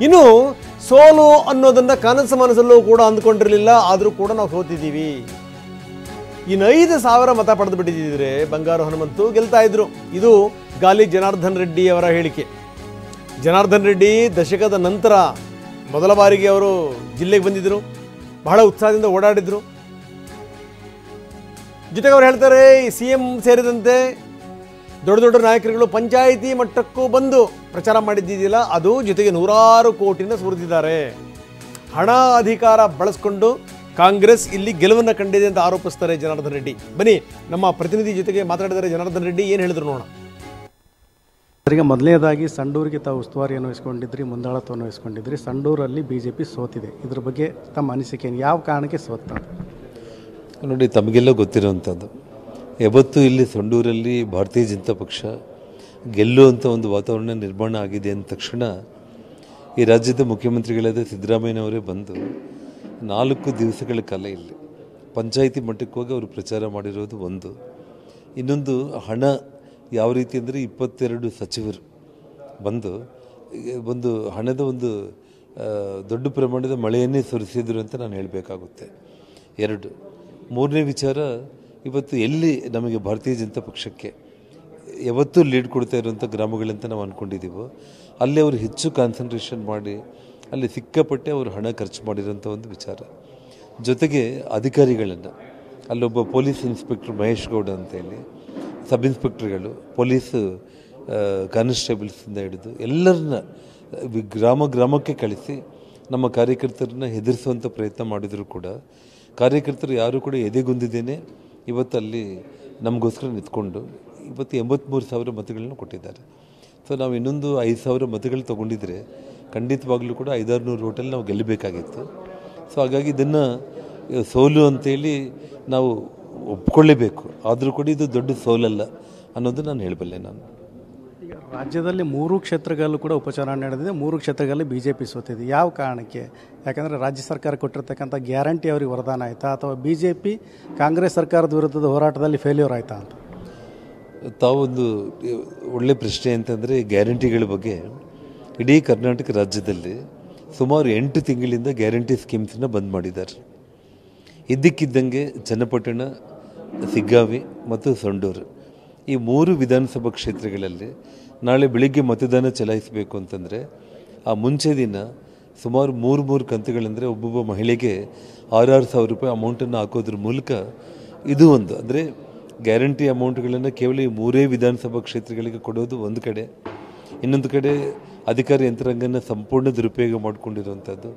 ಇನ್ನು ಸೋಲು ಅನ್ನೋದನ್ನು ಕನಸು ಮನಸ್ಸಲ್ಲೂ ಕೂಡ ಅಂದ್ಕೊಂಡಿರಲಿಲ್ಲ, ಆದರೂ ಕೂಡ ನಾವು ಸೋತಿದ್ದೀವಿ. ಇನ್ನು 5,000 ಮತ ಪಡೆದು ಬಿಟ್ಟಿದ್ದರೆ ಬಂಗಾರು ಹನುಮಂತು ಗೆಲ್ತಾ ಇದ್ರು. ಇದು ಗಾಲಿ ಜನಾರ್ದನ್ ರೆಡ್ಡಿ ಅವರ ಹೇಳಿಕೆ. ಜನಾರ್ದನ್ ರೆಡ್ಡಿ ದಶಕದ ನಂತರ ಮೊದಲ ಬಾರಿಗೆ ಅವರು ಜಿಲ್ಲೆಗೆ ಬಂದಿದ್ದರು, ಬಹಳ ಉತ್ಸಾಹದಿಂದ ಓಡಾಡಿದ್ರು. ಜೊತೆಗೆ ಅವ್ರು ಹೇಳ್ತಾರೆ, CM ಸೇರಿದಂತೆ ದೊಡ್ಡ ದೊಡ್ಡ ನಾಯಕರುಗಳು ಪಂಚಾಯಿತಿ ಮಟ್ಟಕ್ಕೂ ಬಂದು ಪ್ರಚಾರ ಮಾಡಿದ್ದಿದ್ದಿಲ್ಲ, ಅದು ಜೊತೆಗೆ 100 ಕೋಟಿನ ಸುರಿದಿದ್ದಾರೆ. ಹಣ ಅಧಿಕಾರ ಬಳಸ್ಕೊಂಡು ಕಾಂಗ್ರೆಸ್ ಇಲ್ಲಿ ಗೆಲುವನ್ನು ಕಂಡಿದೆ ಅಂತ ಆರೋಪಿಸ್ತಾರೆ ಜನಾರ್ದನ್ ರೆಡ್ಡಿ. ಬನ್ನಿ ನಮ್ಮ ಪ್ರತಿನಿಧಿ ಜೊತೆಗೆ ಮಾತಾಡಿದರೆ ಜನಾರ್ದನ್ ರೆಡ್ಡಿ ಏನು ಹೇಳಿದ್ರು ನೋಡೋಣ. ಅವರಿಗೆ ಮೊದಲನೇದಾಗಿ ಸಂಡೂರಿಗೆ ತಾವು ಉಸ್ತುವಾರಿಯನ್ನು ವಹಿಸ್ಕೊಂಡಿದ್ರಿ, ಮುಂದಾಳತ್ವವನ್ನು ವಹಿಸ್ಕೊಂಡಿದ್ರಿ. ಸಂಡೂರಲ್ಲಿ BJP ಸೋತಿದೆ, ಇದ್ರ ಬಗ್ಗೆ ತಮ್ಮ ಅನಿಸಿಕೆ ಯಾವ ಕಾರಣಕ್ಕೆ ಸೋತ? ನೋಡಿ, ತಮಗೆಲ್ಲ ಗೊತ್ತಿರೋವಂಥದ್ದು, ಯಾವತ್ತು ಇಲ್ಲಿ ಸಂಡೂರಲ್ಲಿ ಭಾರತೀಯ ಜನತಾ ಪಕ್ಷ ಗೆಲ್ಲುವಂಥ ಒಂದು ವಾತಾವರಣ ನಿರ್ಮಾಣ ಆಗಿದೆ ಅಂದ ತಕ್ಷಣ ಈ ರಾಜ್ಯದ ಮುಖ್ಯಮಂತ್ರಿಗಳಾದ ಸಿದ್ದರಾಮಯ್ಯನವರೇ ಬಂದು 4 ದಿವಸಗಳ ಕಾಲ ಇಲ್ಲಿ ಪಂಚಾಯಿತಿ ಮಟ್ಟಕ್ಕೆ ಹೋಗಿ ಅವರು ಪ್ರಚಾರ ಮಾಡಿರೋದು ಒಂದು. ಇನ್ನೊಂದು, ಹಣ ಯಾವ ರೀತಿ ಅಂದರೆ 22 ಸಚಿವರು ಬಂದು ಒಂದು ಹಣದ ಒಂದು ದೊಡ್ಡ ಪ್ರಮಾಣದ ಮಳೆಯನ್ನೇ ಸುರಿಸಿದ್ರು ಅಂತ ನಾನು ಹೇಳಬೇಕಾಗುತ್ತೆ. 2, ಮೂರನೇ ವಿಚಾರ, ಇವತ್ತು ಎಲ್ಲಿ ನಮಗೆ ಭಾರತೀಯ ಜನತಾ ಪಕ್ಷಕ್ಕೆ ಯಾವತ್ತೂ ಲೀಡ್ ಕೊಡ್ತಾ ಇರುವಂಥ ಗ್ರಾಮಗಳಂತ ನಾವು ಅಂದ್ಕೊಂಡಿದ್ದೀವೋ ಅಲ್ಲಿ ಅವರು ಹೆಚ್ಚು ಕಾನ್ಸಂಟ್ರೇಷನ್ ಮಾಡಿ ಅಲ್ಲಿ ಸಿಕ್ಕಾಪಟ್ಟೆ ಅವರು ಹಣ ಖರ್ಚು ಮಾಡಿರೋಂಥ ಒಂದು ವಿಚಾರ. ಜೊತೆಗೆ ಅಧಿಕಾರಿಗಳನ್ನು, ಅಲ್ಲೊಬ್ಬ ಪೊಲೀಸ್ ಇನ್ಸ್ಪೆಕ್ಟರ್ ಮಹೇಶ್ ಗೌಡ ಅಂತೇಳಿ, ಸಬ್ ಇನ್ಸ್ಪೆಕ್ಟರ್ಗಳು, ಪೊಲೀಸ್ ಕಾನ್ಸ್ಟೇಬಲ್ಸಿಂದ ಹಿಡಿದು ಎಲ್ಲರನ್ನ ಗ್ರಾಮಕ್ಕೆ ಕಳಿಸಿ ನಮ್ಮ ಕಾರ್ಯಕರ್ತರನ್ನ ಹೆದರಿಸುವಂಥ ಪ್ರಯತ್ನ ಮಾಡಿದರೂ ಕೂಡ ಕಾರ್ಯಕರ್ತರು ಯಾರೂ ಕೂಡ ಎದೆಗುಂದಿದ್ದೇನೆ ಇವತ್ತು ಅಲ್ಲಿ ನಮಗೋಸ್ಕರ ನಿಂತ್ಕೊಂಡು ಇವತ್ತು 83,000 ಮತಗಳನ್ನು ಕೊಟ್ಟಿದ್ದಾರೆ. ಸೊ ನಾವು ಇನ್ನೊಂದು 5,000 ಮತಗಳು ತೊಗೊಂಡಿದ್ರೆ ಖಂಡಿತವಾಗ್ಲೂ ಕೂಡ 500-600 ಓಟಲ್ಲಿ ನಾವು ಗೆಲ್ಲಬೇಕಾಗಿತ್ತು. ಸೊ ಹಾಗಾಗಿ ಇದನ್ನು ಸೋಲು ಅಂತೇಳಿ ನಾವು ಒಪ್ಕೊಳ್ಳೇಬೇಕು, ಆದರೂ ಕೂಡ ಇದು ದೊಡ್ಡ ಸೋಲಲ್ಲ ಅನ್ನೋದು ನಾನು ಹೇಳಬಲ್ಲೆ. ನಾನು ಈಗ ರಾಜ್ಯದಲ್ಲಿ 3 ಕ್ಷೇತ್ರಗಳಲ್ಲೂ ಕೂಡ ಉಪಚುನಾವಣೆ ನಡೆದಿದೆ, 3 ಕ್ಷೇತ್ರಗಳಲ್ಲಿ BJP ಸೋತಿದೆ. ಯಾವ ಕಾರಣಕ್ಕೆ? ಯಾಕಂದರೆ ರಾಜ್ಯ ಸರ್ಕಾರ ಕೊಟ್ಟಿರ್ತಕ್ಕಂಥ ಗ್ಯಾರಂಟಿ ಅವ್ರಿಗೆ ವರದಾನ ಆಯಿತಾ, ಅಥವಾ BJP ಕಾಂಗ್ರೆಸ್ ಸರ್ಕಾರದ ವಿರುದ್ಧದ ಹೋರಾಟದಲ್ಲಿ ಫೇಲ್ಯೂರ್ ಆಯಿತಾ ಅಂತ? ತಾವೊಂದು ಒಳ್ಳೆ ಪ್ರಶ್ನೆ ಅಂತಂದರೆ, ಗ್ಯಾರಂಟಿಗಳ ಬಗ್ಗೆ ಇಡೀ ಕರ್ನಾಟಕ ರಾಜ್ಯದಲ್ಲಿ ಸುಮಾರು 8 ತಿಂಗಳಿಂದ ಗ್ಯಾರಂಟಿ ಸ್ಕೀಮ್ಸನ್ನು ಬಂದ್ ಮಾಡಿದ್ದಾರೆ. ಇದ್ದಕ್ಕಿದ್ದಂಗೆ ಚನ್ನಪಟ್ಟಣ, ಸಿಗ್ಗಾವಿ ಮತ್ತು ಸಂಡೂರು ಈ 3 ವಿಧಾನಸಭಾ ಕ್ಷೇತ್ರಗಳಲ್ಲಿ ನಾಳೆ ಬೆಳಿಗ್ಗೆ ಮತದಾನ ಚಲಾಯಿಸಬೇಕು ಅಂತಂದರೆ ಆ ಮುಂಚೆ ದಿನ ಸುಮಾರು 3 ಕಂತುಗಳಂದರೆ ಒಬ್ಬೊಬ್ಬ ಮಹಿಳೆಗೆ 6,000 ರೂಪಾಯಿ ಅಮೌಂಟನ್ನು ಹಾಕೋದ್ರ ಮೂಲಕ ಇದು ಒಂದು ಅಂದರೆ ಗ್ಯಾರಂಟಿ ಅಮೌಂಟ್ಗಳನ್ನು ಕೇವಲ ಈ 3 ವಿಧಾನಸಭಾ ಕ್ಷೇತ್ರಗಳಿಗೆ ಕೊಡೋದು ಒಂದು ಕಡೆ, ಇನ್ನೊಂದು ಕಡೆ ಅಧಿಕಾರಿ ಯಂತ್ರಾಂಗನ ಸಂಪೂರ್ಣ ದುರುಪಯೋಗ ಮಾಡಿಕೊಂಡಿರುವಂಥದ್ದು.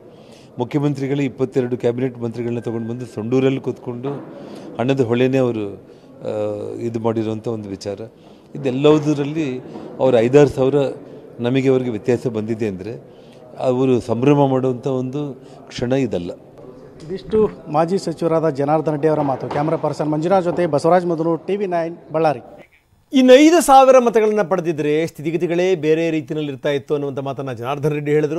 ಮುಖ್ಯಮಂತ್ರಿಗಳು 22 ಕ್ಯಾಬಿನೆಟ್ ಮಂತ್ರಿಗಳನ್ನ ತೊಗೊಂಡು ಬಂದು ಸಂಡೂರಲ್ಲಿ ಕೂತ್ಕೊಂಡು ಹಣದ ಹೊಳೆನೇ ಅವರು ಇದು ಮಾಡಿರುವಂಥ ಒಂದು ವಿಚಾರ. ಇದೆಲ್ಲದರಲ್ಲಿ ಅವರು 5-6 ಸಾವಿರ ನಮಗೆ ಅವರಿಗೆ ವ್ಯತ್ಯಾಸ ಬಂದಿದೆ ಅಂದರೆ ಅವರು ಸಂಭ್ರಮ ಮಾಡುವಂಥ ಒಂದು ಕ್ಷಣ ಇದಲ್ಲ. ಇದಿಷ್ಟು ಮಾಜಿ ಸಚಿವರಾದ ಜನಾರ್ದನ್ ರೆಡ್ಡಿ ಅವರ ಮಾತು. ಕ್ಯಾಮರಾ ಪರ್ಸನ್ ಮಂಜುನಾಥ್ ಜೊತೆ ಬಸವರಾಜ್ ಮೊದಲು, TV9 ಬಳ್ಳಾರಿ. ಇನ್ನು 5,000 ಮತಗಳನ್ನು ಪಡೆದಿದ್ದರೆ ಸ್ಥಿತಿಗತಿಗಳೇ ಬೇರೆ ರೀತಿಯಲ್ಲಿ ಇರ್ತಾ ಇತ್ತು ಅನ್ನುವಂಥ ಮಾತನ್ನು ಜನಾರ್ದನ್ ರೆಡ್ಡಿ ಹೇಳಿದರು.